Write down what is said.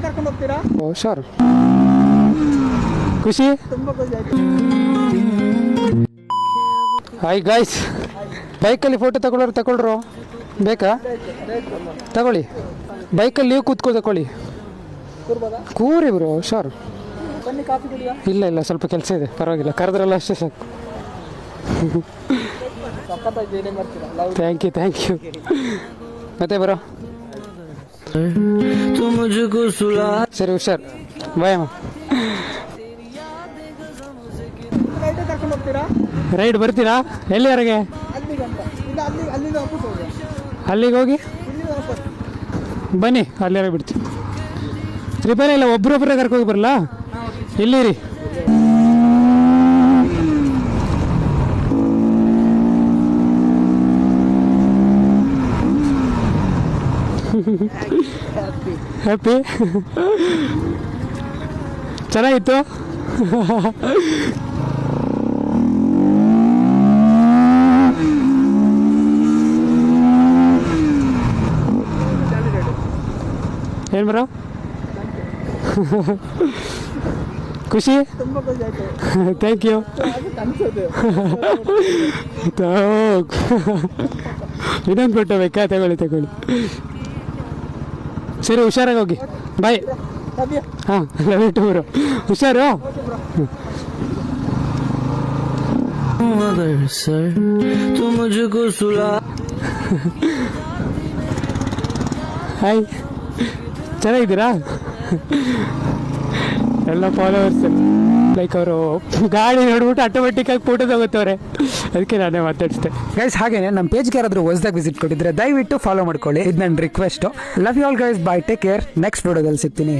ಕರ್ಕೊಂಡು ಹೋಗ್ತೀರಾ? Oh sure. ಖುಷಿ? ತುಂಬಾ ಖುಷಿ ಆಯ್ತು. ಹಾಯ್ ಗಾಯ್ಸ್, ಬೈಕಲ್ಲಿ ಫೋಟೋ ತಗೊಳ್ರು ಬೇಕಾ? ತಗೊಳ್ಳಿ. ಬೈಕಲ್ಲಿ ನೀವು ಕೂತ್ಕೊ ತಗೊಳ್ಳಿ. ಕೂರಿ ಬ್ರೋ, ಶೋರ್. ಬನ್ನಿ, ಕಾಫಿ ಕುಡಿಯಾ? ಇಲ್ಲ ಸ್ವಲ್ಪ ಕೆಲಸ ಇದೆ, ಪರವಾಗಿಲ್ಲ. ಕರೆದ್ರಲ್ಲ ಅಷ್ಟೇ ಸಾಕು. Thank you. ಮತ್ತೆ ಬರೋ. ಸರಿ, ಹುಷಾರ್. ಬಾಯ್ ಅಮ್ಮ. ಕರ್ಕೊಂಡು ಹೋಗ್ತೀರಾ? ರೈಡ್ ಬರ್ತೀರಾ? ಎಲ್ಲಿವರೆಗೆ? ಅಲ್ಲಿಗೆ ಹೋಗಿ ಬನ್ನಿ, ಅಲ್ಲಿವರೆಗೆ ಬಿಡ್ತೀವಿ. ರಿಪೇರಿ ಇಲ್ಲ, ಒಬ್ರೊಬ್ಬರೇ ಕರ್ಕೋಗಿ ಬರಲ್ಲ. ಇಲ್ಲಿರಿ. ಹ್ಯಾಪಿ? ಚೆನ್ನಾಗಿತ್ತು. ಏನು ಬರೋ? ಖುಷಿ? ತುಂಬಾ ಖುಷಿ ಆಯ್ತು. Thank you. ಇನ್ನೊಂದು ಫೋಟೋ ಬೇಕಾ? ತಗೊಳ್ಳಿ. ಸರಿ, ಹುಷಾರಾಗಿ ಹೋಗಿ. ಬಾಯ್. ಹಾಂ, ಲವ್ ಬರೋ. ಹುಷಾರು. ಹಾಯ್, ಚೆನ್ನಾಗಿದ್ದೀರಾ? ಎಲ್ಲ ಫಾಲೋವರ್ಸ್ ಲೈಕ್ ಅವರು ಗಾಡಿ ನೋಡ್ಬಿಟ್ಟು ಆಟೋಮೆಟಿಕ್ಕಾಗಿ ಫೋಟೋ ತಗೋತವ್ರೆ, ಅದಕ್ಕೆ ನಾನೇ ಮಾತಾಡಿಸ್ದೆ. ಗೈಸ್, ಹಾಗೇನೆ ನಮ್ಮ ಪೇಜ್ಗೆ ಯಾರಾದರೂ ಹೊಸದಾಗಿ ವಿಸಿಟ್ ಕೊಟ್ಟಿದ್ರೆ ದಯವಿಟ್ಟು ಫಾಲೋ ಮಾಡ್ಕೊಳ್ಳಿ. ಇದು ನನ್ನ request. Love you all guys. Bye, take care. Next ವಿಡಿಯೋದಲ್ಲಿ ಸಿಗ್ತೀನಿ.